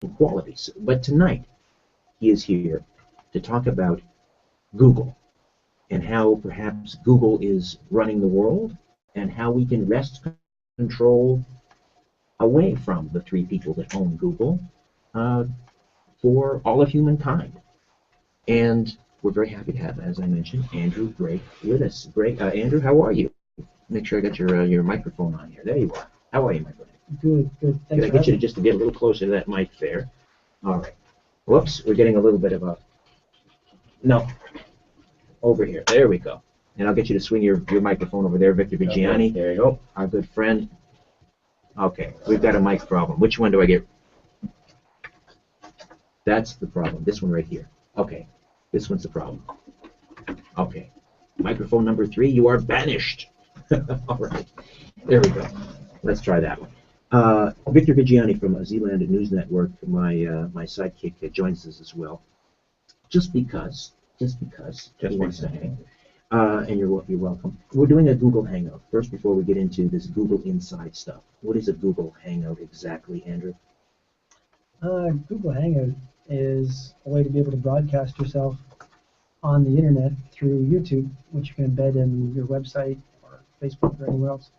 qualities. But tonight, he is here to talk about Google and how perhaps Google is running the world and how we can wrest control away from the three people that own Google for all of humankind. And we're very happy to have, as I mentioned, Andrew Greig with us. Andrew, how are you? Make sure I got your microphone on here. There you are. How are you, my friend? Good, good. Thanks. Can I get you to get a little closer to that mic there? All right. Whoops, we're getting a little bit of a... No. Over here. There we go. And I'll get you to swing your microphone over there, Victor Vigiani. Okay, there you go. Our good friend. Okay, we've got a mic problem. Which one do I get? That's the problem. This one right here. Okay, this one's the problem. Okay, microphone number 3, you are banished. All right, there we go. Let's try that one. Victor Vigiani from Zealand News Network, my sidekick, joins us as well. Just because he wants to hang. And you're welcome. We're doing a Google Hangout. First, before we get into this Google Inside stuff, what is a Google Hangout exactly, Andrew? Google Hangout is a way to be able to broadcast yourself on the internet through YouTube, which you can embed in your website or Facebook or anywhere else.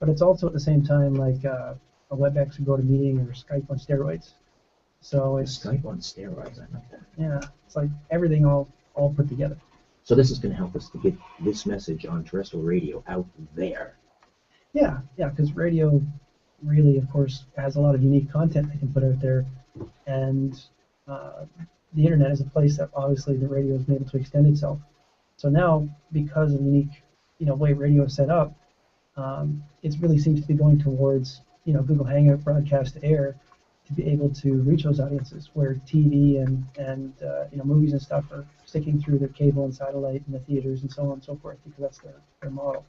But it's also at the same time like a WebEx or GoToMeeting or Skype on steroids. So it's Skype on steroids. I like that. Yeah, it's like everything all put together. So this is going to help us to get this message on terrestrial radio out there. Yeah, because radio really, of course, has a lot of unique content they can put out there, and the internet is a place that obviously the radio has been able to extend itself. So now, because of the unique, way radio is set up, it really seems to be going towards, Google Hangout broadcast to air to be able to reach those audiences where TV and movies and stuff are sticking through their cable and satellite and the theaters and so on and so forth, because that's their model.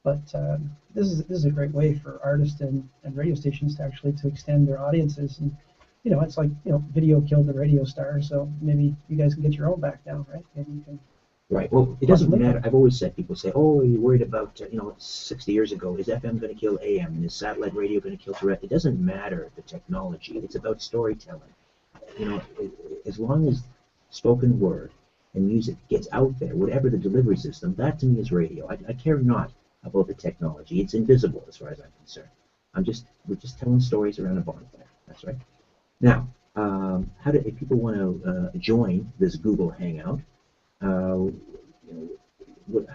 But this is a great way for artists and radio stations to actually to extend their audiences. And it's like video killed the radio star, so maybe you guys can get your own back now, right? Maybe you can. Right. Well, it doesn't matter. I've always said, people say, "Oh, are you worried about 60 years ago? Is FM going to kill AM? And is satellite radio going to kill terrestrial?" It doesn't matter the technology. It's about storytelling. As long as spoken word and music gets out there, whatever the delivery system, that to me is radio. I care not about the technology. It's invisible as far as I'm concerned. We're just telling stories around a bonfire. That's right. Now, if people want to join this Google Hangout? How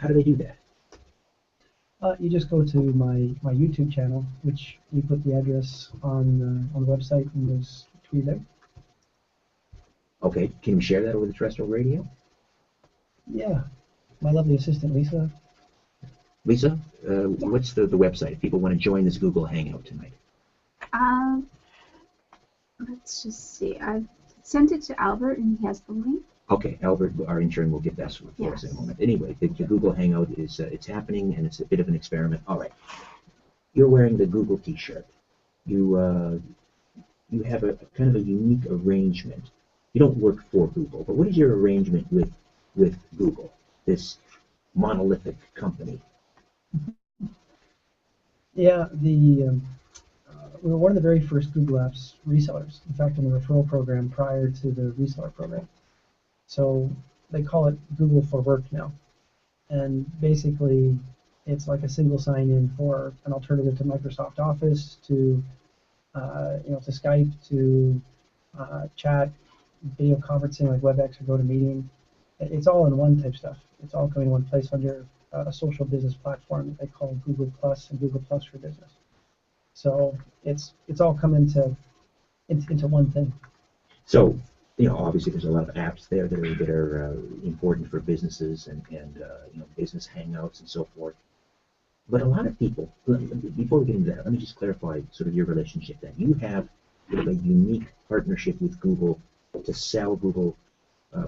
do they do that? You just go to my YouTube channel, which we put the address on the website and was tweeted out. Okay, can you share that over the terrestrial radio? Yeah, my lovely assistant Lisa. Lisa, what's the website if people want to join this Google Hangout tonight? Let's just see. I've sent it to Albert, and he has the link. Okay, Albert, our intern, will get that for us in a moment. Anyway, the Google Hangout is it's happening, and it's a bit of an experiment. All right, you're wearing the Google T-shirt. You have a kind of a unique arrangement. You don't work for Google, but what is your arrangement with Google, this monolithic company? Yeah, we were one of the very first Google Apps resellers. In fact, in the referral program prior to the reseller program. So they call it Google for Work now, and basically it's like a single sign-in for an alternative to Microsoft Office, to to Skype, to chat, video conferencing like WebEx or GoToMeeting. It's all in one type stuff. It's all coming in one place under a social business platform that they call Google Plus and Google Plus for Business. So it's all come into one thing. So obviously there's a lot of apps there that are important for businesses and business hangouts and so forth. But a lot of people, before we get into that, let me just clarify sort of your relationship then. You have sort of a unique partnership with Google to sell Google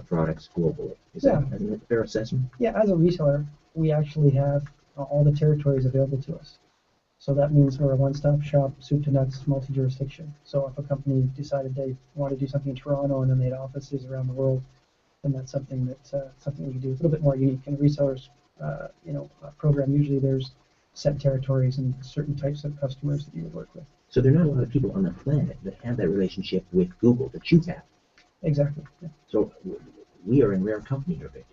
products globally. Is that a fair assessment? Yeah, as a reseller, we actually have all the territories available to us. So that means we're a one-stop shop, soup to nuts, multi-jurisdiction. So if a company decided they want to do something in Toronto and then they had offices around the world, then that's something we can do. It's a little bit more unique. In a reseller's program, usually there's set territories and certain types of customers that you would work with. So there are not a lot of people on the planet that have that relationship with Google that you have. Exactly. Yeah. So we are in rare company here, Vic.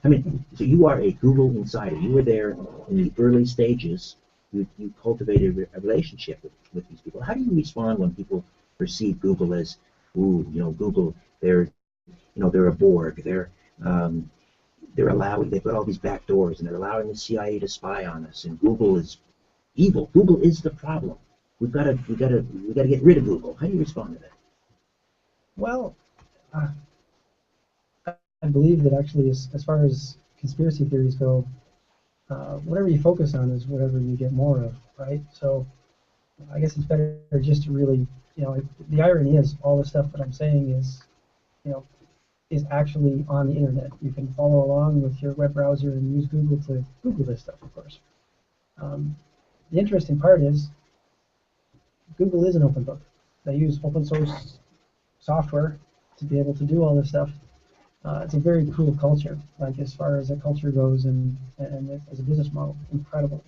I mean, so you are a Google insider. You were there in the early stages. You cultivated a relationship with these people. How do you respond when people perceive Google as, ooh, Google, they're a Borg. They're allowing, they've got all these back doors, and they're allowing the CIA to spy on us. And Google is evil. Google is the problem. We gotta get rid of Google. How do you respond to that? Well, I believe that actually, as far as conspiracy theories go, whatever you focus on is whatever you get more of, right? So I guess it's better just to really, the irony is all the stuff that I'm saying is actually on the internet. You can follow along with your web browser and use Google to Google this stuff, of course. The interesting part is Google is an open book. They use open source software to be able to do all this stuff. It's a very cool culture, like as far as a culture goes, and as a business model, incredible.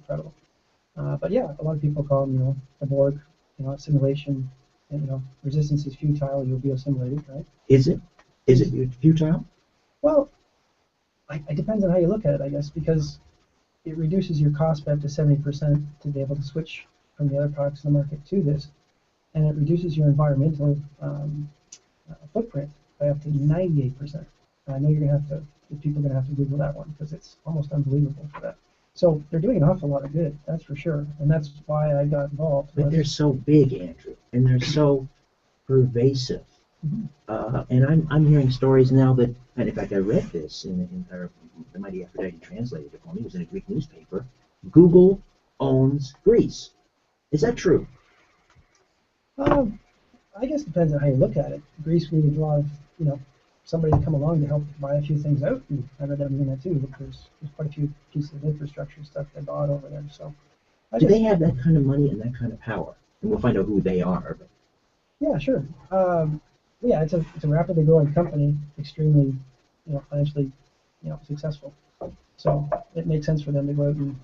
But yeah, a lot of people call them, the Borg, assimilation, and resistance is futile. You'll be assimilated, right? Is it? Is it futile? Well, it depends on how you look at it, I guess, because it reduces your cost by up to 70% to be able to switch from the other products in the market to this, and it reduces your environmental footprint by up to 98%. I know people are going to have to Google that one because it's almost unbelievable for that. So they're doing an awful lot of good, that's for sure, and that's why I got involved. But they're so big, Andrew, and they're so pervasive. And I'm hearing stories now that, and in fact, I read this the mighty Aphrodite translated it for me. It was in a Greek newspaper. Google owns Greece. Is that true? I guess it depends on how you look at it. Greece needed a lot of, somebody to come along to help buy a few things out, and I read that in that too. But there's quite a few pieces of infrastructure stuff they bought over there. So, do they have that kind of money and that kind of power? And we'll find out who they are. But yeah, sure. Yeah, it's a rapidly growing company, extremely, financially, successful. So it makes sense for them to go out and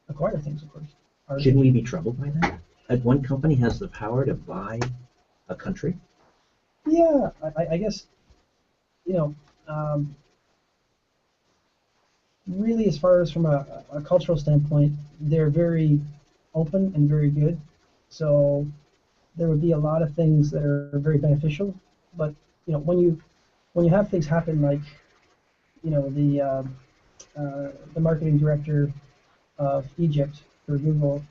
acquire things, of course. Shouldn't we be troubled by that? That one company has the power to buy a country? Yeah, I guess, really, as far as from a cultural standpoint, they're very open and very good. So there would be a lot of things that are very beneficial. But when you have things happen like the marketing director of Egypt for Google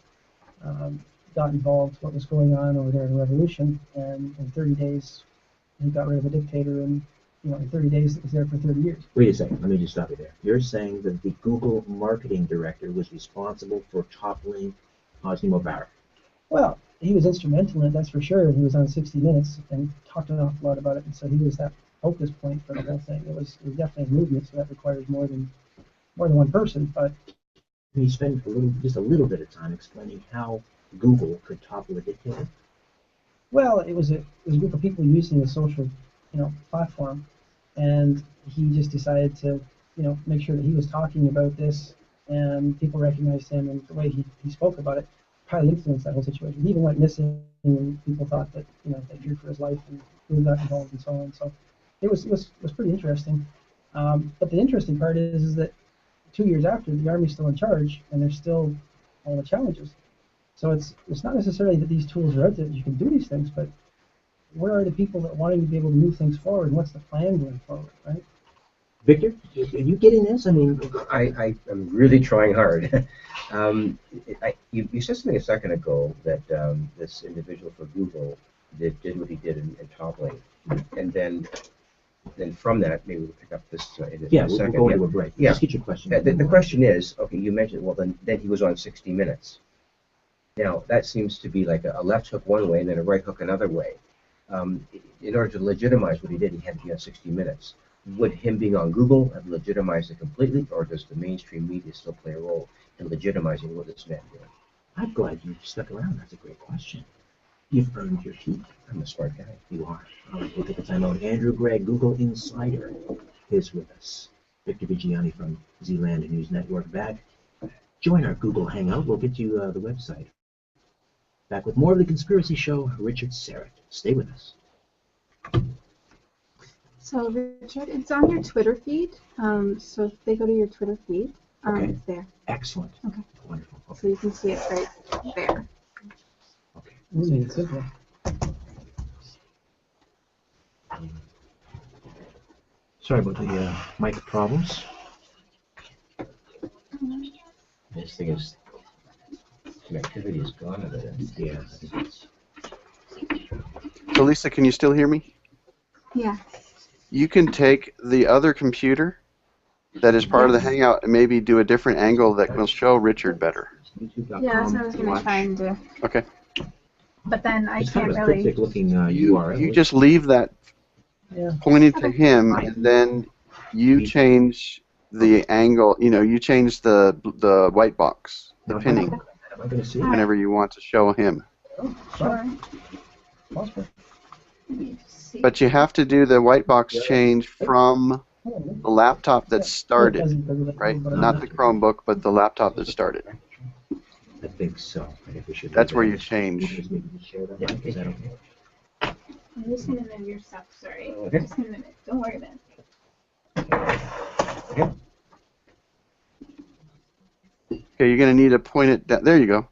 got involved what was going on over there in the revolution, and in 30 days he got rid of a dictator, and in 30 days it was there for 30 years. Wait a second, let me just stop you there. You're saying that the Google marketing director was responsible for toppling Hosni Mubarak? Well, he was instrumental in it, that's for sure. He was on 60 Minutes and talked an awful lot about it, and so he was that focus point for the whole thing. It was definitely a movement, so that requires more than one person. But can you spend just a little bit of time explaining how Google could topple a dictator? Well, it was a group of people using a social, platform, and he just decided to, make sure that he was talking about this, and people recognized him, and the way he spoke about it probably influenced that whole situation. He even went missing, and people thought that they feared for his life, and who got involved, and so on. So it was pretty interesting. But the interesting part is that 2 years after, the Army's still in charge, and there's still all the challenges. So it's not necessarily that these tools are out there that you can do these things, but where are the people that wanting to be able to move things forward, and what's the plan going forward, right? Victor, are you getting this? I mean, I am really trying hard. You said something a second ago that this individual for Google did what he did in toppling, and then from that, maybe we'll pick up this in a second. We'll go into a break. Yeah. Just get your question. The question is, okay, you mentioned, well, then he was on 60 Minutes. Now, that seems to be like a left hook one way and then a right hook another way. In order to legitimize what he did, he had to be on 60 Minutes. Would him being on Google have legitimized it completely, or does the mainstream media still play a role in legitimizing what this man did? I'm glad you stuck around. That's a great question. You've earned your keep. I'm a smart guy. You are. All right, we'll take the time out. Andrew Greig, Google Insider, is with us. Victor Vigiani from Zealand News Network back. Join our Google Hangout. We'll get you the website. Back with more of the Conspiracy Show, Richard Syrett. Stay with us. So, Richard, it's on your Twitter feed. So if they go to your Twitter feed, Okay. it's there. Excellent. Okay. Wonderful. So Okay. you can see it right there. Okay. It's simple. Sorry about the mic problems. This thing is, connectivity is gone out of it. Yeah. So Lisa, can you still hear me? Yeah. You can take the other computer that is part of the Hangout and maybe do a different angle that will show Richard better. YouTube.com. Yeah, that's what I was going to try and do. Okay. But then I It's kind can't of a really. cryptic looking You URL. just leave that Yeah. pointed to him, and then you change the angle. You know, you change the white box, the Now, pinning, Am I going to see it? whenever you want to show him. Sure. Possible. Let me just see. But you have to do the white box change from the laptop that started, right? Not the Chromebook, but the laptop that started. I think so. I think we should. That's leave where it. you change. Just maybe share that. Yeah, is that okay? I'm just going to move your stuff. Sorry. Okay. Just a minute. Don't worry about it. Okay, you're going to need to point it down. There you go.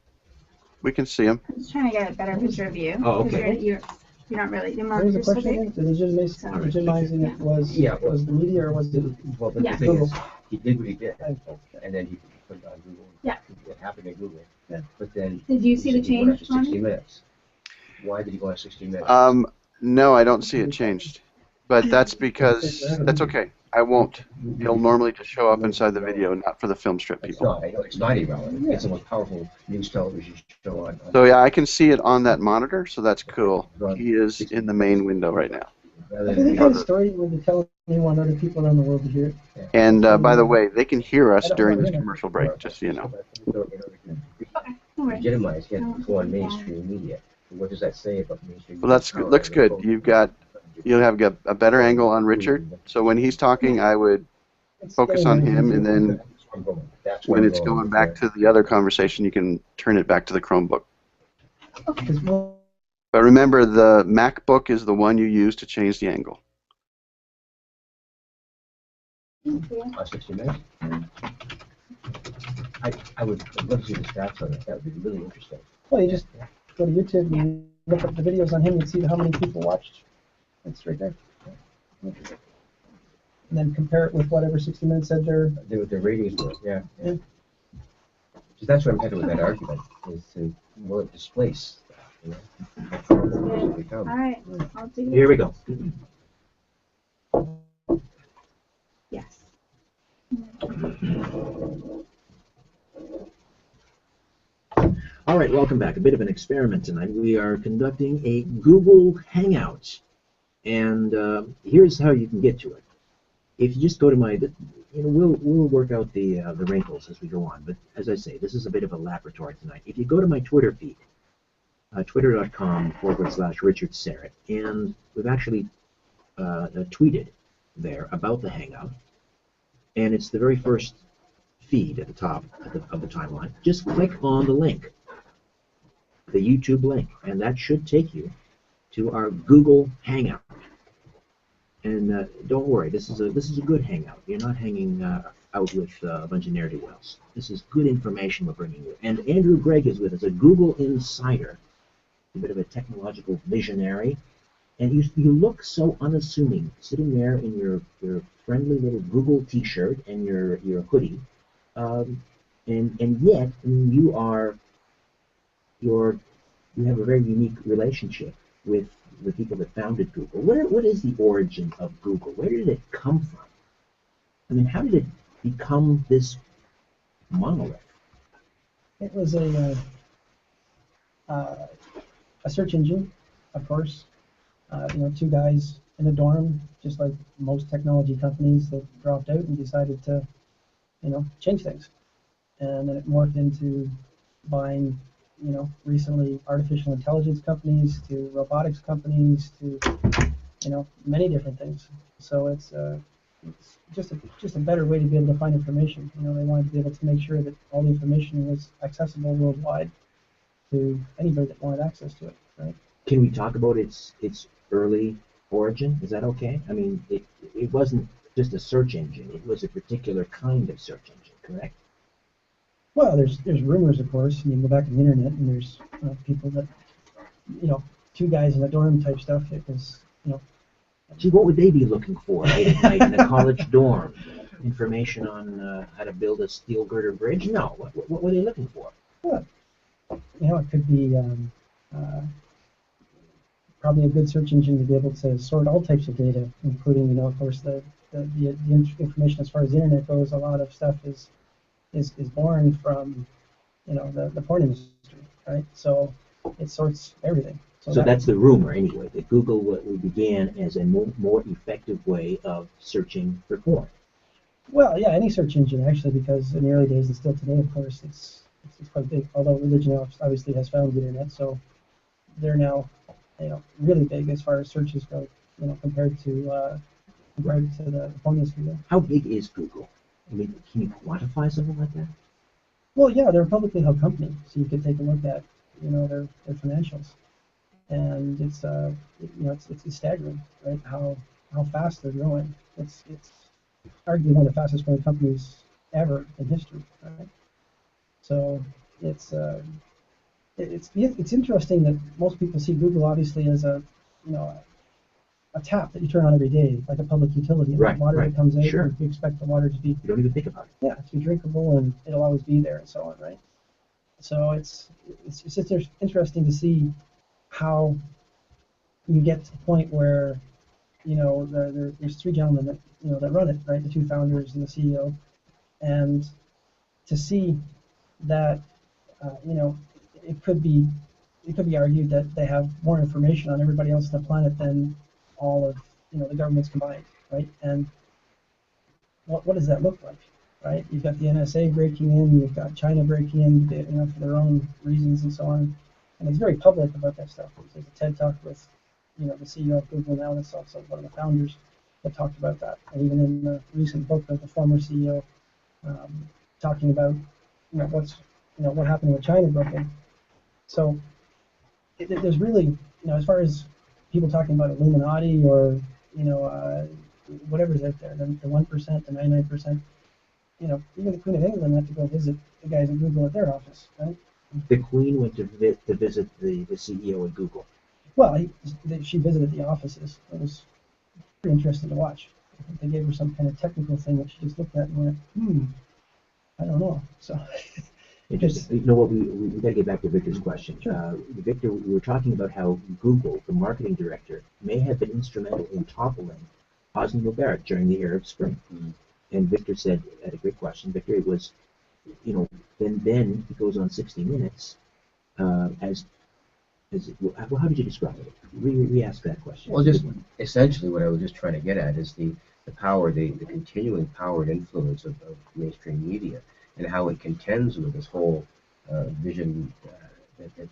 We can see him. I'm just trying to get a better picture of you. Oh, 'cause okay. You're not really. You're What was the not so question big. again? The legitimizing it was the media or was it Well, the Yeah. thing is, Google? he did what he did, and then he put it on Google. Yeah. It happened to Google. Yeah. But then. Did you see he the said he went change, after 60 Ronnie? minutes. Why did he go on 60 minutes? No, I don't see it changed. But that's because, that's okay. I won't. It'll normally just show up inside the video, not for the film strip It's people. not. I know it's not irrelevant. It's the most powerful news television show on. So yeah, I can see it on that monitor, so that's cool. He is in the main window right now. I think that story when you tell me you want other people around the world to hear it. And by the way, they can hear us during this commercial break, just so you know. Okay. No worries. Legitimize him to go on mainstream media. What does that say about mainstream media? Well, that's good. Looks good. You'll have a better angle on Richard. So when he's talking, I would focus on him, and then when it's going back to the other conversation, you can turn it back to the Chromebook. But remember, the MacBook is the one you use to change the angle. 60 minutes? I would love to see the stats on it. That would be really interesting. Well, you just go to YouTube and look up the videos on him and see how many people watched. It's right there. And then compare it with whatever 60 Minutes said there. The ratings were, yeah. Yeah. So that's what I'm headed with that argument, is to, will it displace? You know, how powerful does it become? All right. I'll do it. Here we go. Yes. All right, welcome back. A bit of an experiment tonight. We are conducting a Google Hangout, and here's how you can get to it. If you just go to my, we'll work out the wrinkles as we go on. But as I say, this is a bit of a laboratory tonight. If you go to my Twitter feed, twitter.com/Richard Syrett, and we've actually tweeted there about the Hangout, and it's the very first feed at the top of the timeline. Just click on the link, the YouTube link, and that should take you to our Google Hangout. And don't worry, this is a good hangout. You're not hanging out with a bunch of ne'er-do-wells. This is good information we're bringing you. And Andrew Greig is with us, a Google insider, a bit of a technological visionary. And you look so unassuming, sitting there in your friendly little Google T-shirt and your hoodie, and yet you have a very unique relationship with the people that founded Google. What is the origin of Google? Where did it come from? I mean, how did it become this monolith? It was a search engine, of course. Two guys in a dorm, just like most technology companies that dropped out and decided to, change things. And then it morphed into buying, recently artificial intelligence companies to robotics companies to, many different things. So it's just a better way to be able to find information. They wanted to be able to make sure that all the information was accessible worldwide. to anybody that wanted access to it, right? Can we talk about its early origin? Is that okay? I mean, it wasn't just a search engine. It was a particular kind of search engine, correct? Well, there's rumors, of course, and you can go back on the internet, and there's people that, two guys in a dorm type stuff. It was, Gee, what would they be looking for late at night in a college dorm? Information on how to build a steel girder bridge? No. What were they looking for? well, it could be probably a good search engine to be able to sort all types of data, including, of course, the information as far as the internet goes. A lot of stuff is born from, the porn industry, right? So it sorts everything. So that's the rumor, anyway, that Google began as a more effective way of searching for porn. Well, yeah, any search engine actually, because in the early days and still today, of course, it's quite big. Although religion obviously has found the internet, so they're now, really big as far as searches go, compared to the porn industry. How big is Google? I mean, can you quantify something like that? Well, yeah, they're a publicly held company, so you could take a look at, their financials, and it's staggering, right? How fast they're growing. It's arguably one of the fastest growing companies ever in history, right? So it's interesting that most people see Google obviously as a tap that you turn on every day, like a public utility. Right, Water right. that comes in, Sure. you expect the water to be, You don't even think about it. yeah, to be drinkable, and it'll always be there, and so on, right? So it's just interesting to see how you get to the point where, there's three gentlemen that run it, right? The two founders and the CEO, and to see that, it could be argued that they have more information on everybody else on the planet than all of, the governments combined, right? And what does that look like, right? You've got the NSA breaking in, you've got China breaking in, for their own reasons and so on, and it's very public about that stuff. There's a TED Talk with, the CEO of Google now, that's also one of the founders that talked about that, and even in the recent book of the former CEO, talking about, what happened with China broke in. So there's really, as far as people talking about Illuminati or, whatever's out there, the 1%, the 99%, even the Queen of England had to go visit the guys at Google at their office, right? The Queen went to visit the CEO of Google. Well, she visited the offices. It was pretty interesting to watch. I think they gave her some kind of technical thing that she just looked at and went, I don't know. So Interesting. You know what? We got to get back to Victor's question. Sure. Victor, we were talking about how Google, the marketing director, may have been instrumental in toppling Hosni Mubarak during the Arab Spring. Mm-hmm. And Victor said, had a great question. Victor, it was, then he goes on 60 Minutes well, how did you describe it? Re-ask that question. Well, just essentially what I was just trying to get at is the power, the continuing power and influence of mainstream media, and how it contends with this whole vision that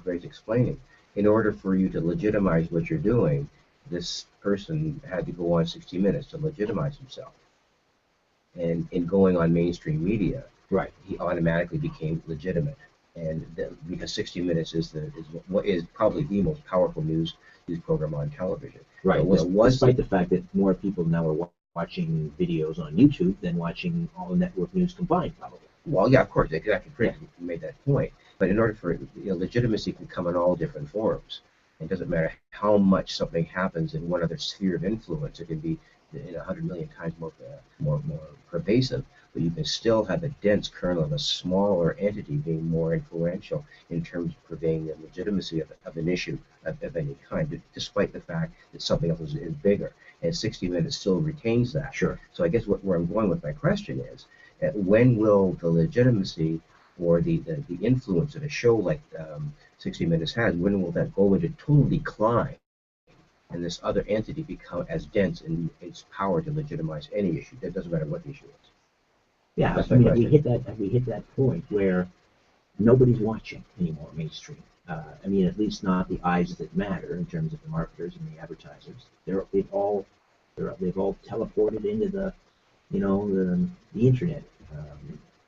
Greg's explaining. In order for you to legitimize what you're doing, this person had to go on 60 Minutes to legitimize himself. And in going on mainstream media, right, he automatically became legitimate. And because 60 Minutes is probably the most powerful news program on television. Right. Despite the fact that more people now are watching videos on YouTube than watching all the network news combined, probably. Well, yeah, of course, exactly. Chris made that point. But in order for legitimacy can come in all different forms. It doesn't matter how much something happens in one other sphere of influence. It can be 100 million times more pervasive, but you can still have a dense kernel of a smaller entity being more influential in terms of purveying the legitimacy of an issue of any kind, despite the fact that something else is bigger. And 60 Minutes still retains that. Sure. So I guess where I'm going with my question is, when will the legitimacy or the influence of a show like 60 Minutes has, when will that go into total decline and this other entity become as dense in its power to legitimize any issue? That doesn't matter what the issue is. Yeah, That's I mean, my we hit that point where nobody's watching anymore mainstream. I mean, at least not the eyes that matter in terms of the marketers and the advertisers. They've all teleported into the internet,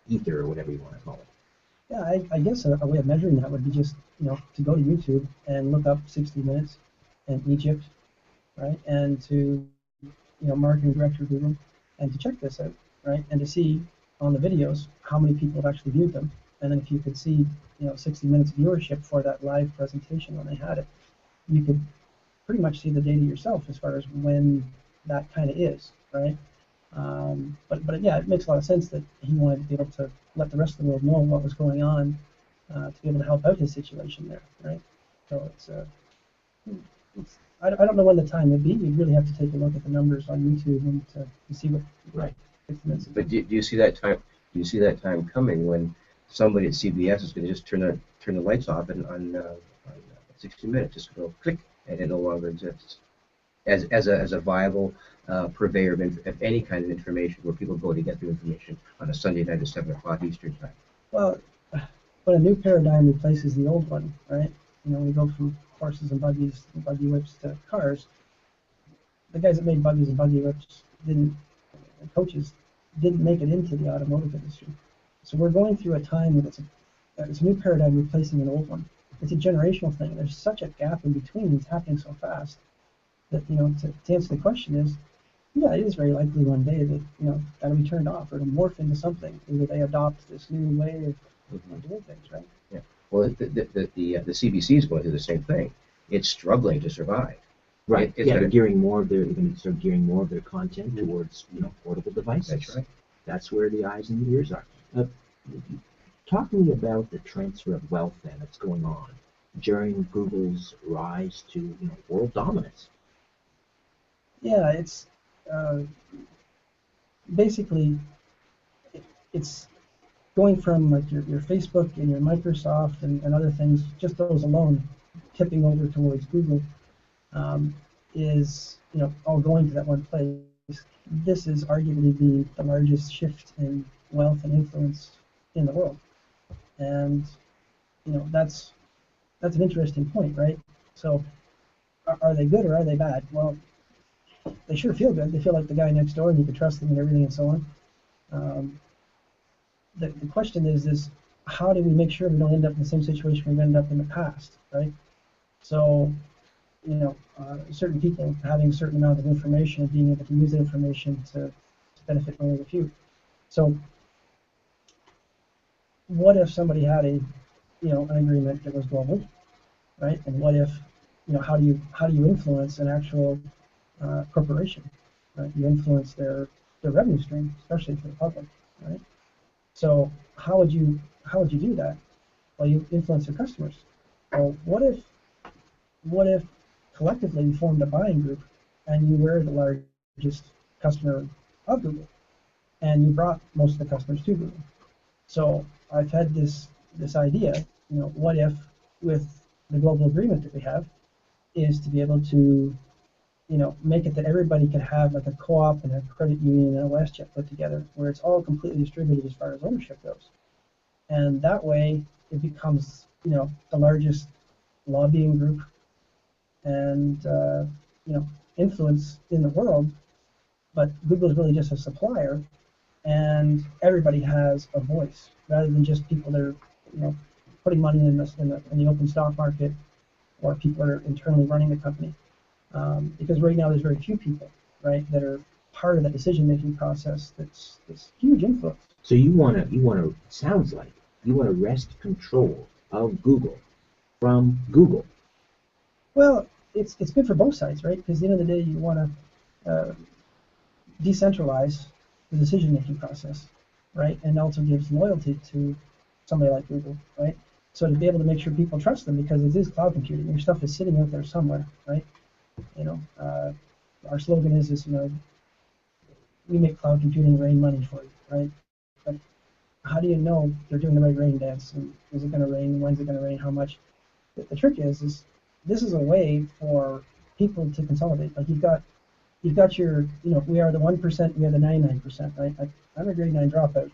ether or whatever you want to call it. Yeah, I guess a way of measuring that would be just, to go to YouTube and look up 60 Minutes and Egypt, right? And to, marketing director Google, and to check this out, right? And to see on the videos how many people have actually viewed them. And then if you could see, 60 Minutes viewership for that live presentation when they had it, you could pretty much see the data yourself as far as when that kind of is, right? But yeah, it makes a lot of sense that he wanted to be able to let the rest of the world know what was going on, to be able to help out his situation there, right? So I don't know when the time would be. You'd really have to take a look at the numbers on YouTube and to see what. Right. But do you see that time? Do you see that time coming when somebody at CBS is going to just turn the lights off and on 60 Minutes, just go click, and it no longer exists as a viable purveyor of any kind of information where people go to get their information on a Sunday night at 7 o'clock Eastern time? Well, when a new paradigm replaces the old one, right? We go from horses and buggies and buggy whips to cars. The guys that made buggies and buggy whips coaches didn't make it into the automotive industry. So we're going through a time when it's a new paradigm replacing an old one. It's a generational thing. There's such a gap in between. It's happening so fast that, to answer the question is, yeah, it is very likely one day that, that'll be turned off or it'll morph into something. Either they adopt this new way of doing things, right? Yeah. Well, the CBC is going through the same thing. It's struggling to survive. Right. They're gearing more of their content towards portable devices. That's right. That's where the eyes and the ears are. Talk to me about the transfer of wealth then that's going on during Google's rise to world dominance. Yeah, it's basically it's going from like your Facebook and your Microsoft and other things, just those alone, tipping over towards Google, is all going to that one place. This is arguably the largest shift in wealth and influence in the world, and that's an interesting point, right? So, are they good or are they bad? Well, they sure feel good. They feel like the guy next door, and you can trust them and everything and so on. The question is how do we make sure we don't end up in the same situation we've ended up in the past, right? So, certain people having a certain amount of information and being able to use the information to benefit only the few. So, what if somebody had an agreement that was global, right? And what if, how do you influence an actual corporation, right? You influence their revenue stream, especially for the public, right? So how would you do that? Well, you influence your customers. Well, what if collectively you formed a buying group and you were the largest customer of Google and you brought most of the customers to Google? So I've had this idea, what if with the global agreement that we have is to be able to make it that everybody can have like a co-op and a credit union and a WestJet put together where it's all completely distributed as far as ownership goes. And that way it becomes, the largest lobbying group and, influence in the world. But Google is really just a supplier and everybody has a voice rather than just people that are, putting money in the open stock market or people that are internally running the company. Because right now there's very few people, right, that are part of the decision-making process. That's this huge influence. So you want to. Sounds like you want to wrest control of Google from Google. Well, it's good for both sides, right? Because at the end of the day, you want to decentralize the decision-making process, right? And also gives loyalty to somebody like Google, right? So to be able to make sure people trust them because it is cloud computing. Your stuff is sitting out there somewhere, right? Our slogan is we make cloud computing rain money for you, right? But how do you know they're doing the right rain dance? And is it going to rain? When's it going to rain? How much? The trick is this is a way for people to consolidate. Like you've got your, we are the 1%, we are the 99%, right? I'm a grade 9 dropout.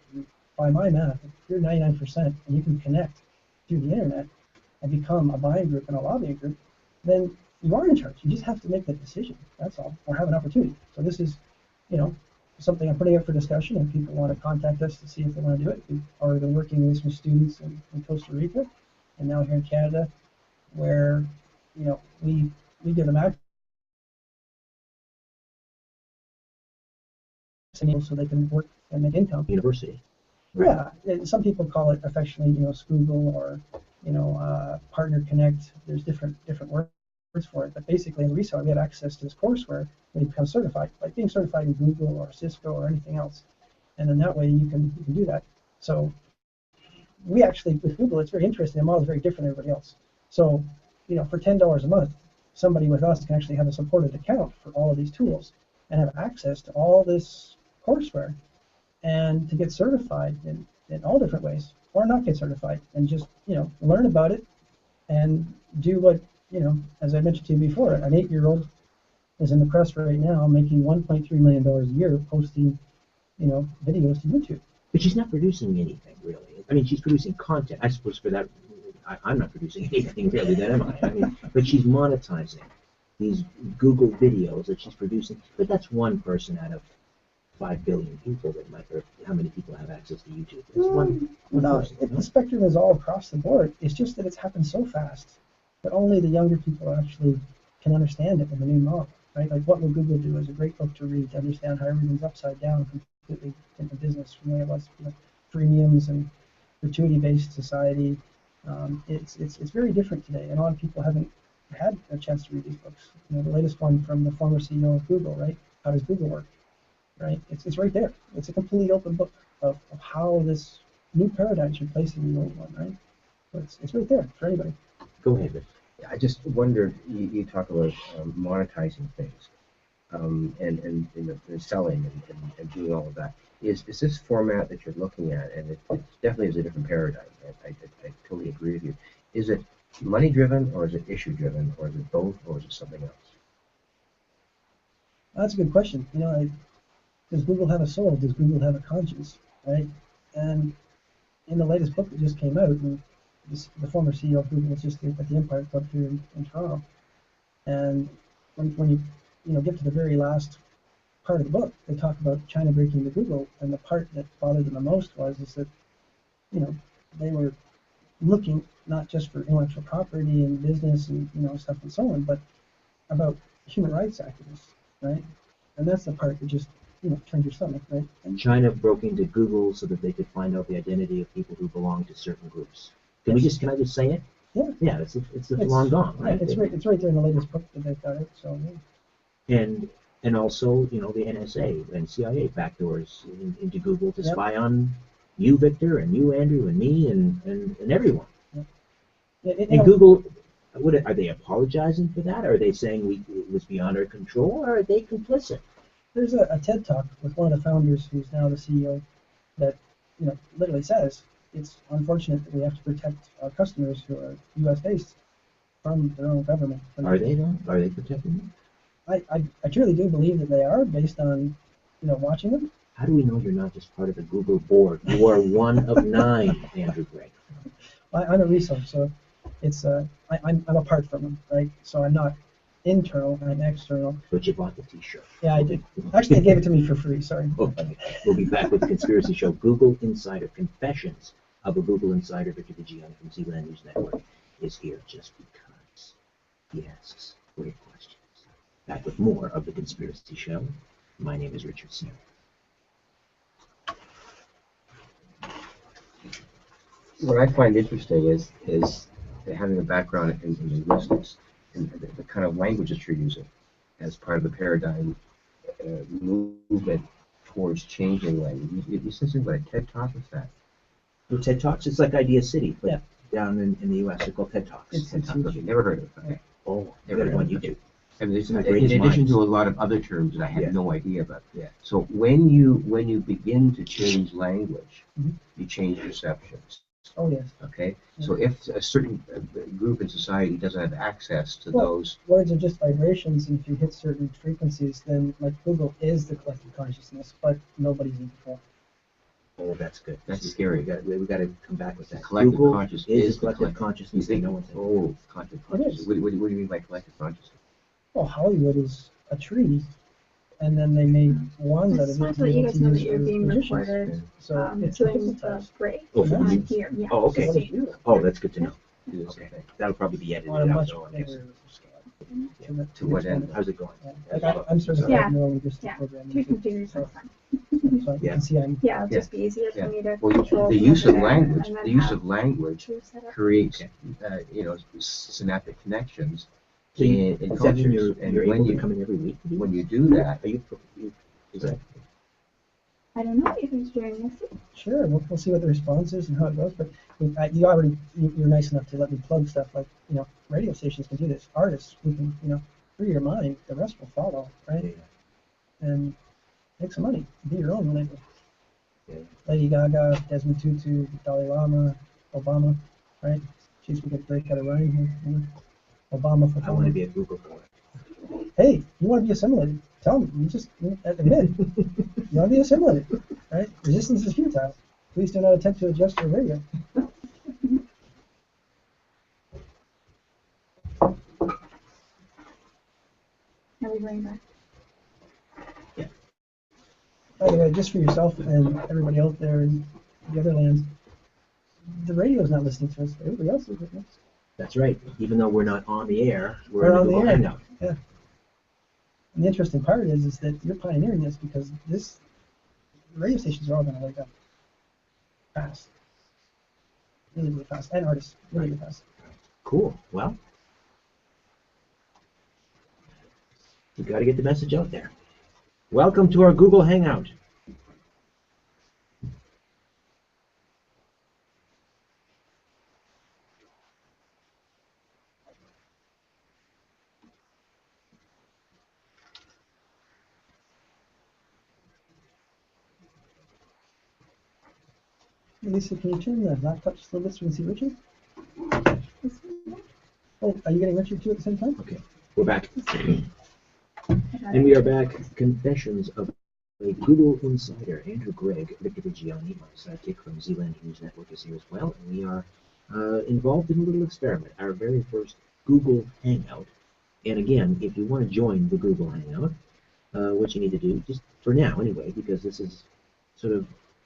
By my math, if you're 99% and you can connect through the internet and become a buying group and a lobbying group, then you are in charge. You just have to make that decision. That's all, or have an opportunity. So this is, something I'm putting up for discussion, and people want to contact us to see if they want to do it. We've already been working with some students in Costa Rica, and now here in Canada, where we give them access so they can work and make income. University. Yeah, and some people call it affectionately, Scoogle or Partner Connect. There's different words for it, but basically in the reseller we have access to this courseware when you become certified, like being certified in Google or Cisco or anything else, and then that way you can do that. So we actually, with Google, it's very interesting. The model is very different than everybody else. So for $10 a month, somebody with us can actually have a supported account for all of these tools and have access to all this courseware, and to get certified in all different ways, or not get certified and just learn about it and do what as I mentioned to you before, an 8-year-old is in the press right now making $1.3 million a year posting videos to YouTube. But she's not producing anything really. I mean, she's producing content. I suppose for that, I'm not producing anything really, then am I? I mean, but she's monetizing these Google videos that she's producing. But that's one person out of 5 billion people that might, or how many people have access to YouTube? It's one person. The spectrum is all across the board. It's just that it's happened so fast that only the younger people actually can understand it in the new model, right? Like What Will Google Do is a great book to read to understand how everything's upside down, completely different business from the way it was, freemiums and gratuity-based society. It's very different today, and a lot of people haven't had a chance to read these books. The latest one from the former CEO of Google, right? How does Google work? Right? It's right there. It's a completely open book of how this new paradigm is replacing the old one, right? So it's right there for anybody. Go ahead, Rich. I just wondered, you talk about monetizing things and selling and doing all of that. Is this format that you're looking at, and it definitely is a different paradigm. I totally agree with you. Is it money driven, or is it issue driven, or is it both, or is it something else? That's a good question. Does Google have a soul? Does Google have a conscience? Right? And in the latest book that just came out, and the former CEO of Google was just at the Empire Club here in Toronto, and when you get to the very last part of the book, they talk about China breaking into Google, and the part that bothered them the most was that they were looking not just for intellectual property and business and stuff and so on, but about human rights activists, right? And that's the part that just turns your stomach, right? And China broke into Google so that they could find out the identity of people who belong to certain groups. Can I just say it? Yeah. Yeah, it's long gone, right? It's right there in the latest book that they've got out. So yeah. And also, the NSA and CIA backdoors into Google to spy on you, Victor, and you, Andrew, and me, and everyone. And Google, are they apologizing for that? Are they saying it was beyond our control, or are they complicit? There's a TED Talk with one of the founders, who's now the CEO, that literally says it's unfortunate that we have to protect our customers who are U.S. based from their own government. Are they though? Are they protecting them? I truly do believe that they are, based on watching them. How do we know you're not just part of the Google board? You are one of 9, Andrew Greig. I'm a reseller, so it's I'm apart from them, right? So I'm not internal, I'm external. But you bought the T-shirt. Yeah, I did. Actually, they gave it to me for free. Sorry. Okay. We'll be back with the Conspiracy Show. Google Insider Confessions of a Google Insider. Victor Vigiani from Zealand News Network is here just because he asks great questions. Back with more of the Conspiracy Show. My name is Richard Syrett. What I find interesting is having a background in linguistics and the kind of language that you're using as part of the paradigm movement towards changing language. You said something about a TED Talk. What's that? Well, TED Talks, it's like Idea City, but down in the U.S. they're called TED Talks. It's Okay, never heard of it. Okay. Oh, never heard on YouTube. I mean, in greatest addition minds. to a lot of other terms that I had no idea about. Yeah. So when you begin to change language, you change perceptions. Oh yes. Okay. So if a certain group in society doesn't have access to those, words are just vibrations, and if you hit certain frequencies, then like Google is the collective consciousness, but nobody's in control. Oh, that's good. That's scary. We got to come back with that. Collective Google consciousness is collective consciousness. You think, no one's collective consciousness. What do you mean by collective consciousness? Well, Hollywood is a tree, and then they made ones out I of just it want to to let be you able guys to know that use you're for being magicians. recorded So it's doing the hypnotized. break Oh, for on you? here. Yeah. Oh, okay. Just so you- Oh, that's good to know. Do this Okay, thing. that'll probably be edited On a out, much though, I'm bigger guessing. scale. Yeah. To what end? How's it going? Yeah. Like I'm certified Yeah. neurolinguistic Yeah. programming. Two computers, So, that's fine. so you Yeah. can see I'm Yeah, it'll just be easier Yeah. for me to Well, control. the from use of over there language, and then the use have of language two set up. creates, Okay. synaptic connections So you, in does that mean cultures. you're And able when to you come in every week? to do when this? you do that, Are you, is that? I don't know if he's doing this. sure. We'll see what the response is and how it goes. But you're nice enough to let me plug stuff like radio stations can do this. Artists, we can free your mind. The rest will follow, right? Yeah. And make some money. Be your own label. Yeah. Lady Gaga, Desmond Tutu, Dalai Lama, Obama, right? Jeez, we could break out a rhyme here. Obama for I want to be a Google boy. Hey, you want to be assimilated? Tell me. You just admit. You want to be assimilated, right? Resistance is futile. Please do not attempt to adjust your radio. Are we going back? By the way, just for yourself and everybody out there in the other lands, the radio's not listening to us. Everybody else is listening to us. That's right. Even though we're not on the air, we're We're in on the the Google air. Hangout. Yeah. And the interesting part is that you're pioneering this because the radio stations are all going to wake up fast. Really, really fast. And artists, really, really fast. Cool. Well, you got to get the message out there. Welcome to our Google Hangout. Hey, Lisa, can you turn the laptop just a little bit so we can see Richard? Oh, are you getting Richard too at the same time? Okay, we're back. And we are back. Confessions of a Google Insider. Andrew Greig, Victor Vigiani, my sidekick from Zealand News Network, is here as well. And we are involved in a little experiment, our very first Google Hangout. And again, if you want to join the Google Hangout, what you need to do, just for now anyway, because this is sort of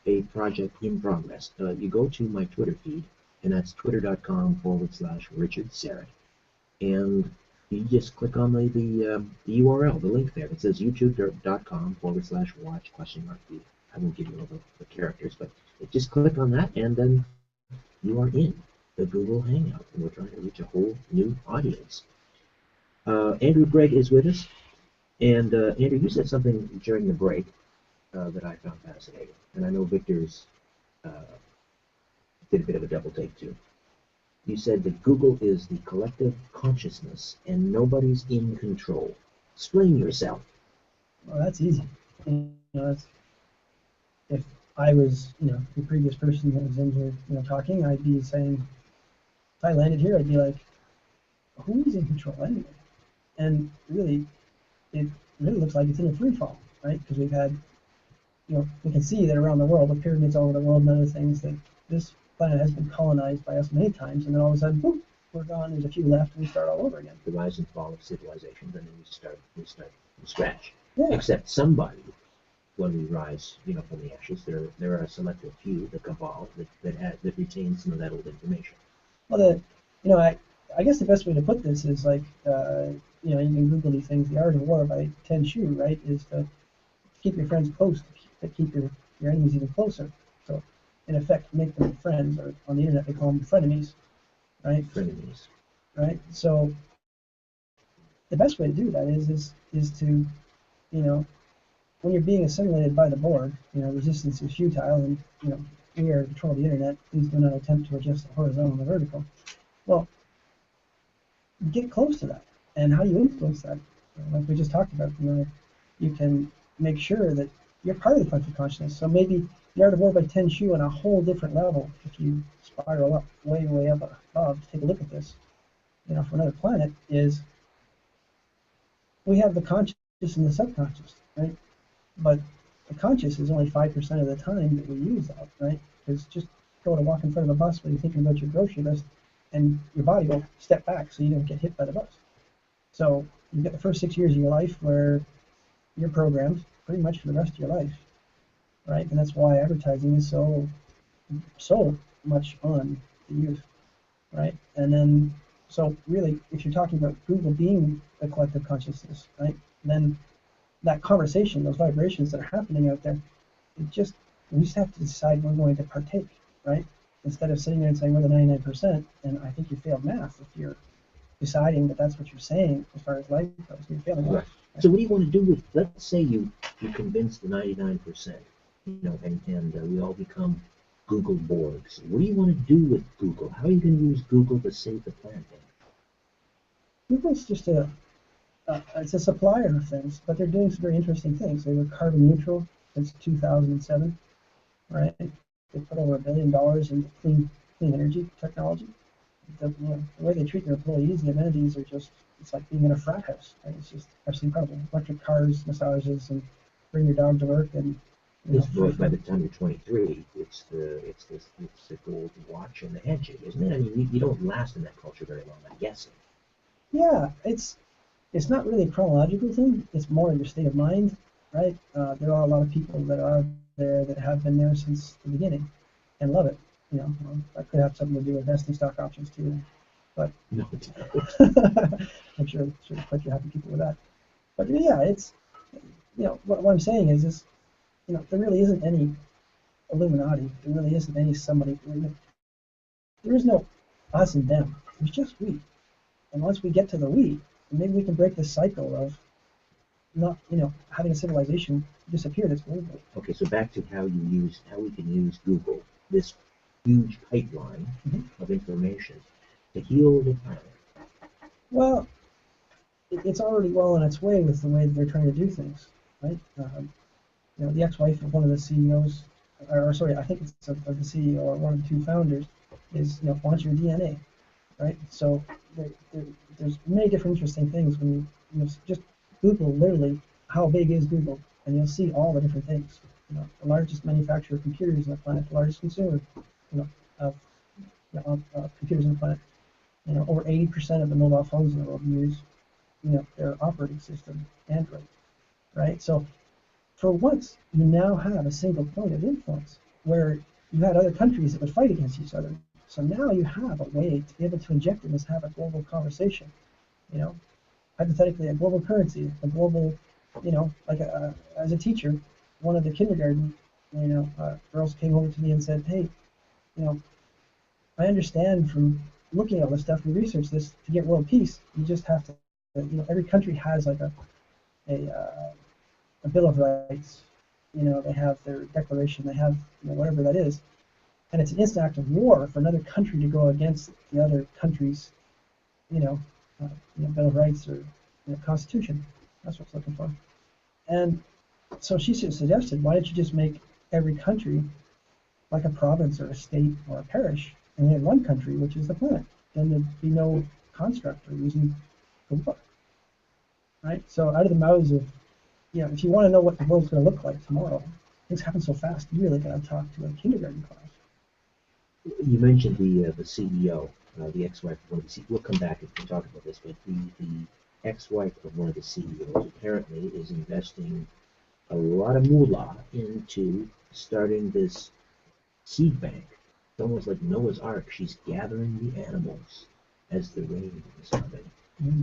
a project in progress, you go to my Twitter feed, and that's twitter.com/Richard Syrett. And you just click on the URL, the link there. It says youtube.com/watch !B. I won't give you all the characters, but just click on that, and then you are in the Google Hangout. And we're trying to reach a whole new audience. Andrew Greig is with us. And Andrew, you said something during the break that I found fascinating. And I know Victor's did a bit of a double take too. You said that Google is the collective consciousness and nobody's in control. Explain yourself. Well, that's easy. If I was, the previous person that was in here, talking, I'd be saying, if I landed here, I'd be like, who's in control anyway? And really, it really looks like it's in a free fall, right? Because we've had, we can see that around the world, with pyramids all over the world and other things, that this planet has been colonized by us many times, and then all of a sudden, boom, we're gone. There's a few left, and we start all over again. The rise and fall of civilizations, and then we start from scratch. Yeah. Except somebody, when we rise, from the ashes, there are a selected few, the cabal, that retain some of that old information. Well, I guess the best way to put this is like, you can Google these things. The Art of War by Ten Shu, right, is to keep your friends close, to keep your enemies even closer. So, in effect, make them friends, or on the internet they call them frenemies, right? Frenemies. Right. So, the best way to do that is to, when you're being assimilated by the board, resistance is futile, and we are in control of the internet. Please do not attempt to adjust the horizontal and the vertical. Well, get close to that. And how do you influence that? Like we just talked about, you can make sure that you're part of the collective consciousness. So maybe the Art of War by Ten Shu on a whole different level, if you spiral up, way, way up above, take a look at this, for another planet, is we have the conscious and the subconscious, right? But the conscious is only 5% of the time that we use that, right? Because just go to walk in front of a bus while you're thinking about your grocery list, and your body will step back so you don't get hit by the bus. So you get the first 6 years of your life where you're programmed pretty much for the rest of your life, right? And that's why advertising is so much on the youth, right? And then, so really, if you're talking about Google being a collective consciousness, right, then that conversation, those vibrations that are happening out there, we just have to decide we're going to partake, right? Instead of sitting there and saying we're the 99%, and I think you failed math if you're deciding that that's what you're saying as far as life goes. You're failing life. Right? So what do you want to do with, let's say you convince the 99%, and we all become Google Borgs. What do you want to do with Google? How are you going to use Google to save the planet? Google's just it's a supplier of things, but they're doing some very interesting things. They were carbon neutral since 2007, right? They put over $1 billion into clean energy technology. The way they treat their employees, the amenities are just, it's like being in a frat house, right? It's just absolutely incredible. Electric cars, massages, and bring your dog to work, and by the time you're 23, it's the gold watch and the handshake, isn't it? I mean, you don't last in that culture very long, I'm guessing. Yeah, it's not really a chronological thing. It's more your state of mind, right? There are a lot of people that are there that have been there since the beginning and love it. That could have something to do with vesting stock options too. But no, I'm sure quite a few happy people with that. But yeah, it's what I'm saying is there really isn't any Illuminati. There really isn't any somebody. There is no us and them. There's just we. And once we get to the we, maybe we can break this cycle of not, having a civilization disappear that's global. Okay, so back to how we can use Google, this huge pipeline of information to heal the planet. Well, it's already well on its way with the way that they're trying to do things, right? The ex-wife of one of the CEOs, or sorry, I think it's of the CEO or one of the two founders, is wants your DNA, right? So there's many different interesting things when you just Google literally how big is Google, and you'll see all the different things. The largest manufacturer of computers on the planet, the largest consumer, of computers on the planet. Over 80% of the mobile phones in the world use, their operating system, Android, right? So for once, you now have a single point of influence where you had other countries that would fight against each other. So now you have a way to be able to inject in this, have a global conversation. Hypothetically, a global currency, a global, as a teacher, one of the kindergarten, girls came over to me and said, hey, I understand from looking at all this stuff, we research this to get world peace. You just have to, every country has like a Bill of Rights. They have their declaration, they have whatever that is, and it's an instant act of war for another country to go against the other country's, Bill of Rights or Constitution. That's what it's looking for. And so she suggested, why don't you just make every country like a province or a state or a parish, and we have one country, which is the planet. Then there'd be no construct or reason to look. Right? So out of the mouths of, if you want to know what the world's going to look like tomorrow, things happen so fast, you really got to talk to a kindergarten class. You mentioned the CEO, the ex-wife of one of the CEOs. We'll come back and talk about this, but the ex-wife of one of the CEOs apparently is investing a lot of moolah into starting this seed bank. It's almost like Noah's Ark. She's gathering the animals as the rain is coming.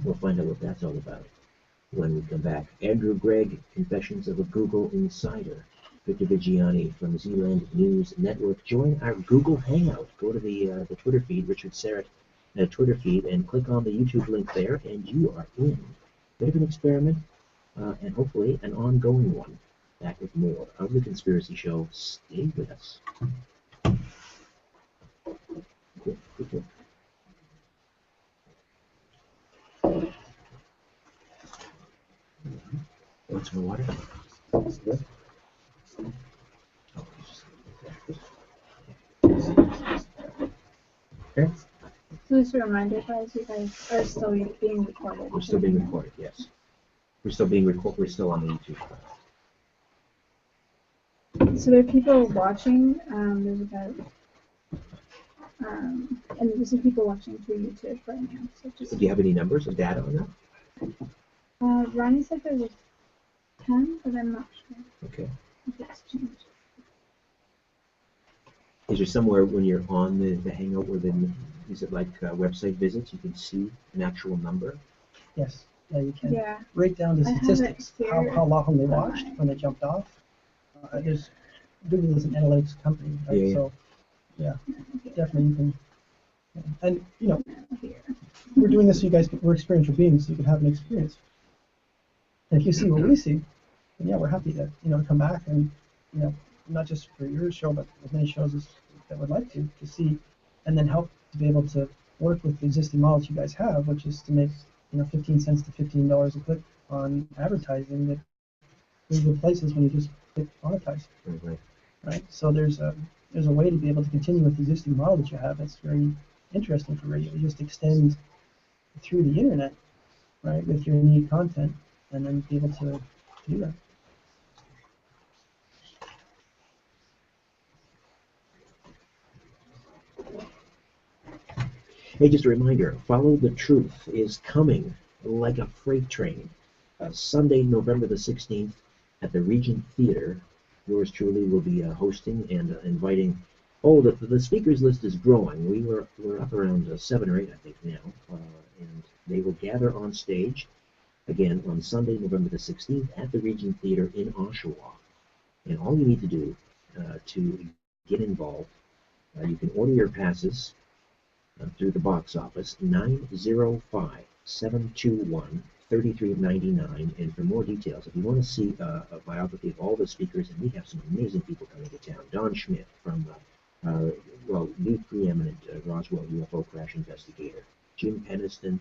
We'll find out what that's all about when we come back. Andrew Greig, Confessions of a Google Insider. Victor Vigiani from Zealand News Network. Join our Google Hangout. Go to the Twitter feed, Richard Syrett Twitter feed, and click on the YouTube link there, and you are in. Bit of an experiment, and hopefully an ongoing one. Back with more of The Conspiracy Show. Stay with us. Cool. Want some water? Good. Okay. So just a reminder, guys, you guys are still being recorded. We're still being recorded, yes. We're still being recorded. We're still on the YouTube. So there are people watching. There's about, and there's people watching through YouTube right now. So just. Do you have any numbers or data on that? Ronnie said there was 10, but I'm not sure Okay. if it's changed. Is there somewhere when you're on the Hangout where is it like website visits, you can see an actual number? Yes, yeah, you can. Yeah. Break down the I have it statistics, here. how long they watched when they jumped off. There's Google is an analytics company, right? Yeah, yeah. So yeah, definitely you can. And you know, Here. we're doing this so you guys we're experiential beings, so you can have an experience. And if you see what we see, then yeah, we're happy to to come back and not just for your show, but as many shows as that would like to see, and then help to be able to work with the existing models you guys have, which is to make 15 cents to $15 a click on advertising that Google places when you just click monetize. Right. Right. So there's a way to be able to continue with the existing model that you have. That's very interesting for radio. You just extend through the internet, right, with your unique content, and then be able to do that. Hey, just a reminder, Follow the Truth is coming like a freight train. Sunday, November the 16th at the Regent Theater. Yours truly will be hosting and inviting. Oh, the speakers list is growing. We're up around 7 or 8, I think, now. And they will gather on stage again on Sunday, November the 16th at the Regent Theater in Oshawa. And all you need to do to get involved, you can order your passes through the box office, 905-721-3399. And for more details, if you want to see a biography of all the speakers, and we have some amazing people coming to town. Don Schmidt from, the preeminent Roswell UFO crash investigator. Jim Peniston,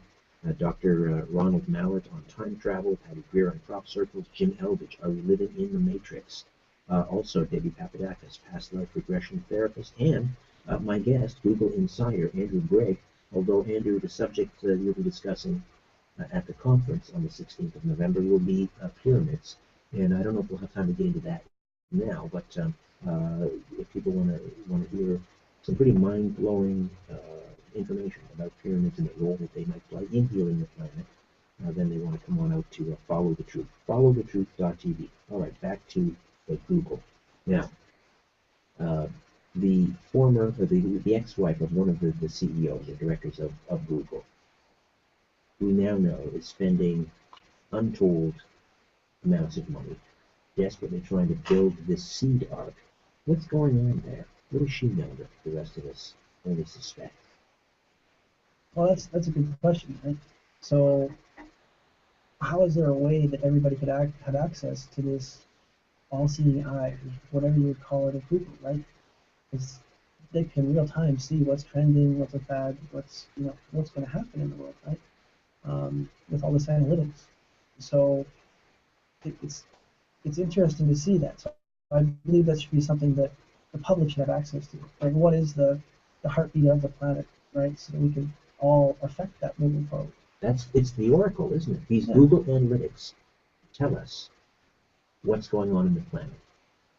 Dr. Ronald Mallett on time travel, Patty Greer on crop circles, Jim Elvidge, Are We Living in the Matrix? Also, Debbie Papadakis, past life regression therapist, and my guest, Google Insider, Andrew Greig, although Andrew, the subject you'll be discussing at the conference on the 16th of November will be pyramids. And I don't know if we'll have time to get into that now, but if people want to hear some pretty mind-blowing information about pyramids and the role that they might play in healing the planet, then they want to come on out to Follow the Truth, followthetruth.tv. All right, back to Google. Now, the ex-wife of one of the CEOs or directors of Google, we now know is spending untold amounts of money, desperately trying to build this seed ark. What's going on there? What does she know that the rest of us only suspect? Well, that's a good question, right? So, how is there a way that everybody could have access to this all-seeing eye, whatever you would call it, of Google, right? Because they can real time see what's trending, what's a fad, what's going to happen in the world, right? With all this analytics. So it's interesting to see that. So I believe that should be something that the public should have access to. Like, what is the heartbeat of the planet, right? So that we can all affect that moving forward. It's the oracle, isn't it? These Google Analytics tell us what's going on in the planet.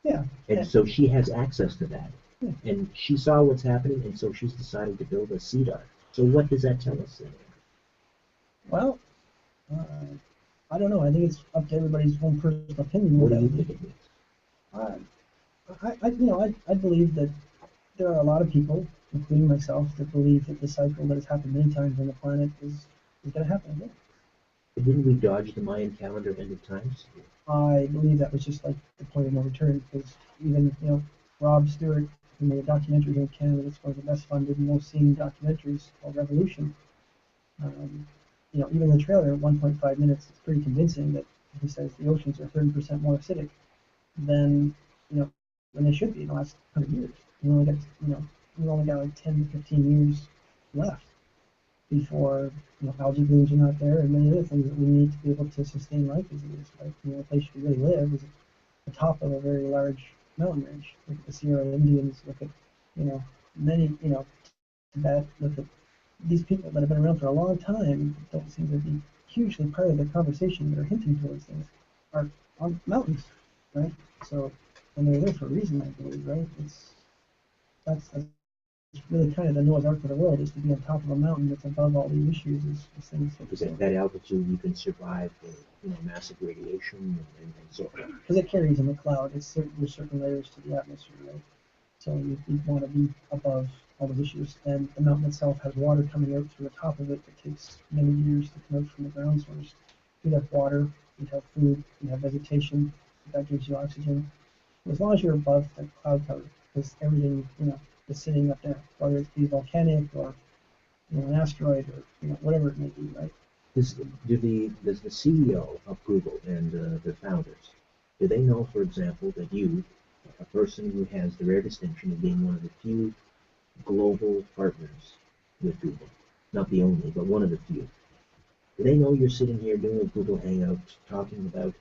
Yeah. And so she has access to that. Yeah. And she saw what's happening, and so she's decided to build a seed ark. So what does that tell us then? Well, I don't know. I think it's up to everybody's own personal opinion. What do you think it means? I believe that there are a lot of people, including myself, that believe that the cycle that has happened many times on the planet is going to happen again. Didn't we dodge the Mayan calendar end of times? I believe that was just like the point of no return, because even Rob Stewart, who made a documentary here in Canada that's one of the best funded and most seen documentaries called Revolution. Even the trailer, 1.5 minutes, it's pretty convincing that he says the oceans are 30% more acidic than they should be in the last 100 years. We only got like 10 to 15 years left before algae blooms are not there, and many other things that we need to be able to sustain life as it is. Like a place you really live is at the top of a very large mountain range. Look at the Sierra Indians. Look at many Tibet. Look at these people that have been around for a long time, don't seem to be hugely part of the conversation that are hinting towards things, are on mountains, right? So, and they're there for a reason, I believe, right? That's really kind of the Noah's Ark of the world, is to be on top of a mountain that's above all these issues. Is things Because at that altitude you can survive massive radiation and so on. because it carries in the cloud. There's certain layers to the atmosphere, right? So you want to be above all those issues. And the mountain itself has water coming out through the top of it that takes many years to come out from the ground source. You'd have water, you'd have food, you'd have vegetation, that gives you oxygen. As long as you're above the cloud cover, because everything, is sitting up there, whether it be volcanic or an asteroid or whatever it may be, right? Does the CEO of Google and the founders, do they know, for example, that you, a person who has the rare distinction of being one of the few global partners with Google, not the only, but one of the few, do they know you're sitting here doing a Google Hangout talking about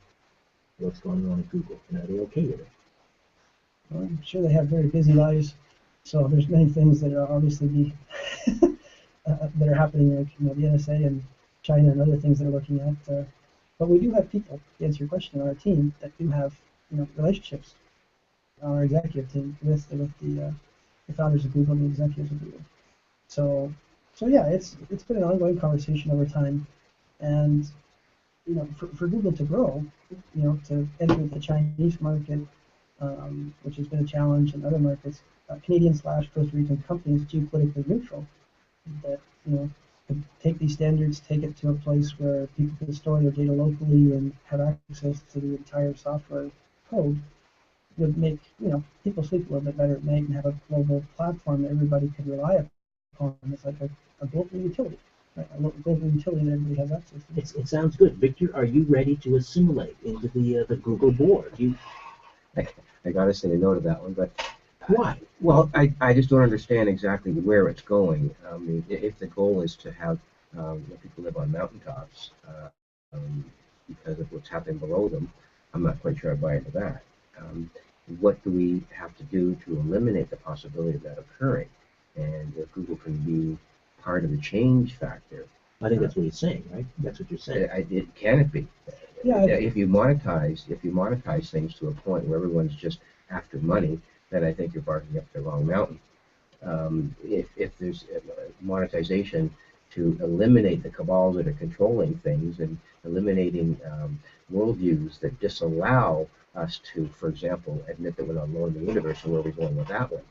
what's going on at Google, and are they okay with it? Well, I'm sure they have very busy lives, so there's many things that are obviously that are happening, like the NSA and China and other things that are looking at. But we do have people, to answer your question, on our team that do have relationships on our executive team with the founders of Google and the executives of Google. So yeah, it's been an ongoing conversation over time, and for Google to grow, to enter the Chinese market, which has been a challenge in other markets, Canadian/Costa Rican companies geopolitically neutral that could take these standards, take it to a place where people can store their data locally and have access to the entire software code, would make people sleep a little bit better at night and have a global platform that everybody could rely upon. It's like a global utility, right? A global utility that everybody has access to. It sounds good. Victor, are you ready to assimilate into the Google board? I gotta say no to that one, but Why? well, I just don't understand exactly where it's going. I mean, if the goal is to have people live on mountaintops because of what's happening below them, I'm not quite sure I buy into that. What do we have to do to eliminate the possibility of that occurring? And if Google can be part of the change factor, I think that's what he's saying, right? That's what you're saying. Can it be? Yeah. If you monetize things to a point where everyone's just after money, then I think you're barking up the wrong mountain. If there's monetization to eliminate the cabals that are controlling things and eliminating worldviews that disallow us to, for example, admit that we're not alone in the universe, and where are we going with that one?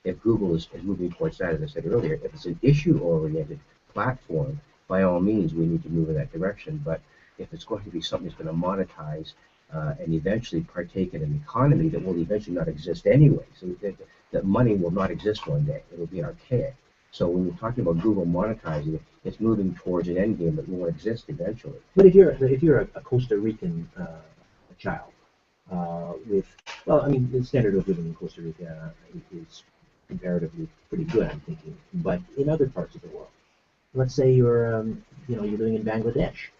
If Google is moving towards that, as I said earlier, if it's an issue-oriented platform, by all means, we need to move in that direction. But if it's going to be something that's going to monetize and eventually partake in an economy that will eventually not exist anyway, so that money will not exist one day. It will be archaic. So when you're talking about Google monetizing it, it's moving towards an end game that will exist eventually. But if you're a Costa Rican child the standard of living in Costa Rica is comparatively pretty good, I'm thinking. But in other parts of the world, let's say you're you're living in Bangladesh,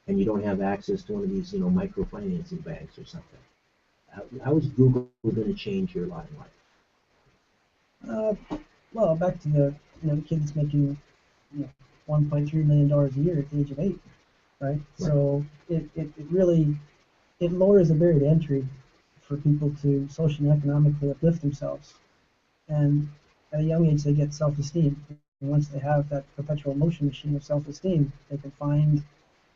and you don't have access to one of these microfinancing banks or something. How is Google going to change your lot in life? Well, back to the kid that's making $1.3 million a year at the age of 8, right? So it really lowers the barrier to entry for people to socially and economically uplift themselves, and at a young age they get self-esteem. And once they have that perpetual motion machine of self-esteem, they can find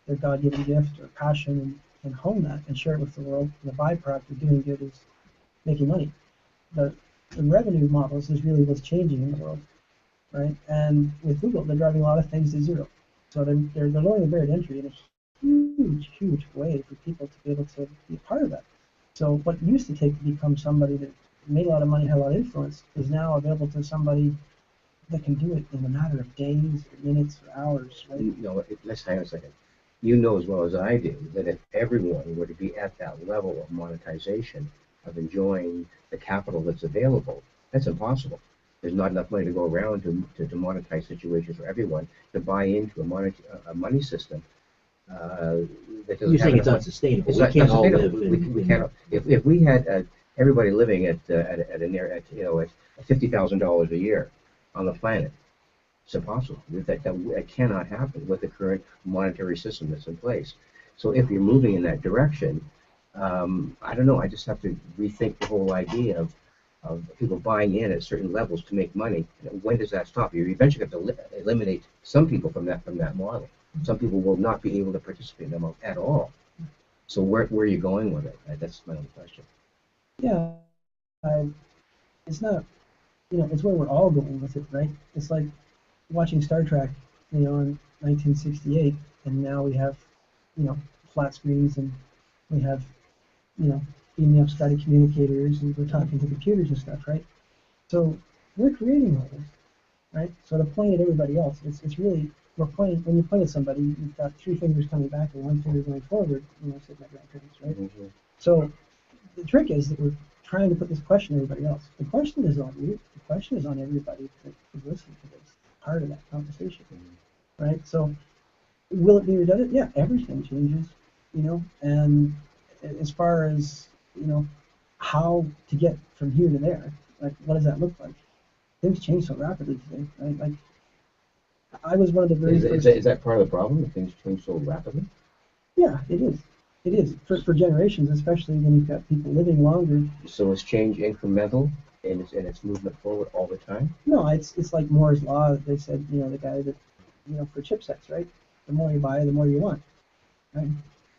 their God-given gift or passion and hone that and share it with the world. And the byproduct of doing good is making money. The revenue models is really what's changing in the world, right? And with Google, they're driving a lot of things to zero. So they're lowering the barrier to entry in a huge way for people to be able to be a part of that. So what used to take to become somebody that made a lot of money, had a lot of influence, is now available to somebody that can do it in a matter of days, or minutes, or hours, right? Let's hang on a second. You know as well as I do that if everyone were to be at that level of monetization, of enjoying the capital that's available, that's impossible. There's not enough money to go around to monetize situations for everyone to buy into a money system that doesn't. You're saying it's unsustainable. It's we not can't all sustainable. live. We cannot. If we had everybody living at $50,000 a year on the planet, it's impossible. That cannot happen with the current monetary system that's in place. So if you're moving in that direction, I don't know. I just have to rethink the whole idea of people buying in at certain levels to make money. When does that stop? You eventually have to eliminate some people from that model. Some people will not be able to participate in them at all. So where are you going with it? That's my only question. Yeah, it's not, it's where we're all going with it, right? It's like watching Star Trek, in 1968, and now we have, flat screens, and we have, beaming up static communicators, and we're talking to computers and stuff, right? So we're creating all this, right? So to point at everybody else, it's really, when you point at somebody, you've got 3 fingers coming back and 1 finger going forward, said my grandparents, right? Mm-hmm. So the trick is that we're trying to put this question on everybody else. The question is on you. The question is on everybody that is listening to this, part of that conversation, right? So will it be redundant? Yeah, everything changes, and as far as, how to get from here to there, like, what does that look like? Things change so rapidly today, right? Like, I was one of the very first... Is that part of the problem, that things change so rapidly? Yeah, it is. It is, for generations, especially when you've got people living longer. So is change incremental in its movement forward all the time? No, it's like Moore's Law. They said, the guy that, for chipsets, right? The more you buy, the more you want, right?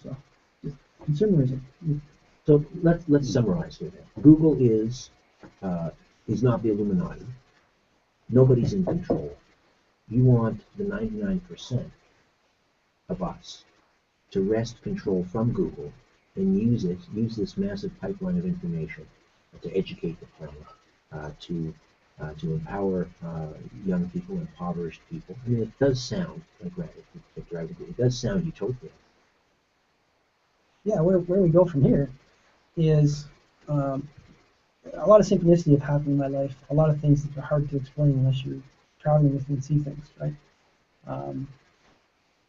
So, just consumerism. So let's summarize here then. Google is not the Illuminati. Nobody's in control. You want the 99% of us to wrest control from Google and use this massive pipeline of information to educate the planet, to empower young people, impoverished people. I mean, it does sound, granted, it does sound utopian. Yeah, where we go from here is a lot of synchronicity have happened in my life. A lot of things that are hard to explain unless you're traveling with me and see things, right?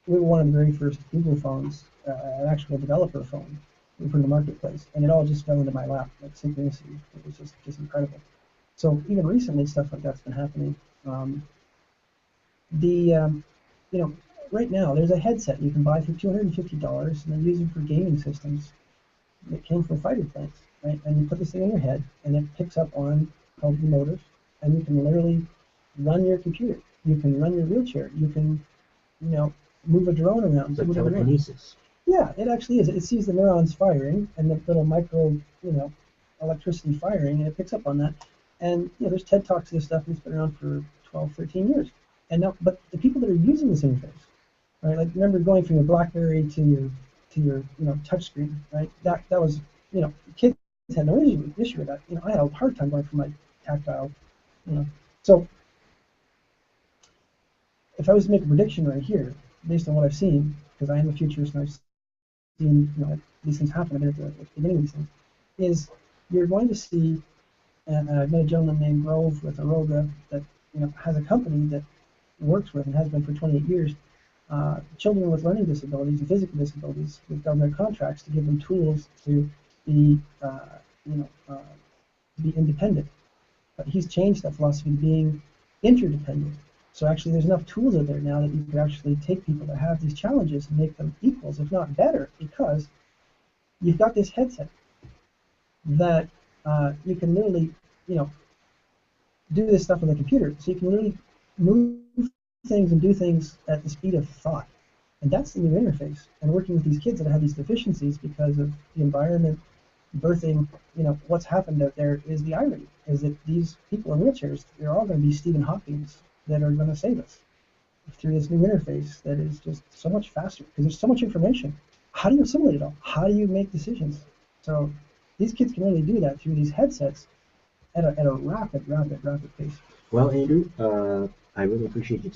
We were one of the very first Google phones, an actual developer phone, we put in the marketplace, and it all just fell into my lap, like synchronicity. It was just incredible. So even recently, stuff like that's been happening. Right now, there's a headset you can buy for $250, and they use it for gaming systems. It came from fighter planes, right? And you put this thing in your head, and it picks up on called the motors, and you can literally run your computer. You can run your wheelchair. You can, move a drone around. It's like telekinesis. Yeah, it actually is. It sees the neurons firing and the little micro, electricity firing, and it picks up on that. And there's TED Talks to this stuff, and it's been around for 12, 13 years. And now, but the people that are using this interface, right? Like, remember going from your BlackBerry to your touch screen, right? That was, kids had no issue with that. I had a hard time going from my tactile, So if I was to make a prediction right here, based on what I've seen, because I am a futurist and I've seen these things happen, I've been at the beginning of these things, is you're going to see, and I've met a gentleman named Grove with Aroga that has a company that works with and has been for 28 years, children with learning disabilities and physical disabilities with government contracts to give them tools to be independent. But he's changed that philosophy to being interdependent. So actually, there's enough tools out there now that you could actually take people that have these challenges and make them equals, if not better, because you've got this headset that you can literally, do this stuff on the computer. So you can literally move things and do things at the speed of thought. And that's the new interface. And working with these kids that have these deficiencies because of the environment, birthing, what's happened out there is the irony, is that these people in wheelchairs, they're all going to be Stephen Hawkings that are going to save us through this new interface that is just so much faster because there's so much information. How do you assimilate it all? How do you make decisions? So these kids can really do that through these headsets at a rapid pace. Well, Andrew, I really appreciate you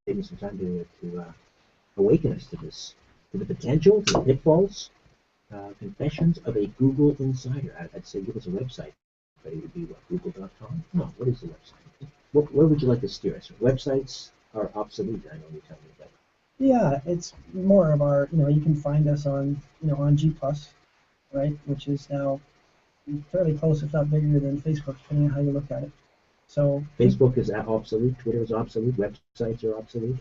taking some time to awaken us to this, to the potential, to the pitfalls, confessions of a Google insider. I'd say give us a website, but it would be what, google.com? No, what is the website? Where would you like to steer us? Websites are obsolete, I know you tell me that. Yeah, it's more of our, you can find us on, on G+, right, which is now fairly close, if not bigger than Facebook, depending on how you look at it. So Facebook is obsolete, Twitter is obsolete, websites are obsolete?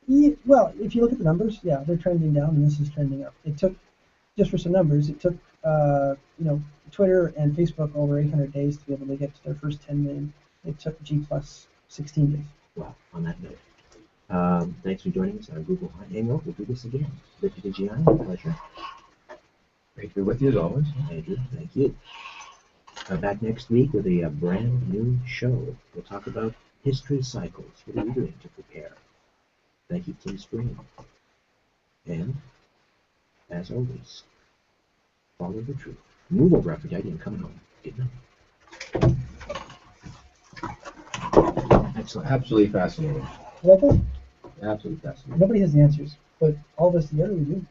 Yeah, well, if you look at the numbers, yeah, they're trending down, and this is trending up. It took just for some numbers, it took Twitter and Facebook over 800 days to be able to get to their first 10 million. It took G plus 16 days. Well, on that note, thanks for joining us on Google Hangout. We'll do this again. Victor DiGianni, pleasure. Great to be with you as always. Andrew, thank you. Back next week with a brand new show. We'll talk about history cycles. What are you doing to prepare? Thank you, Tim Spring. And, as always, follow the truth. Move over, Aphrodite. I'm coming home. Good night. Excellent. Absolutely fascinating. You like it? Absolutely fascinating. Nobody has the answers, but all of us together we do.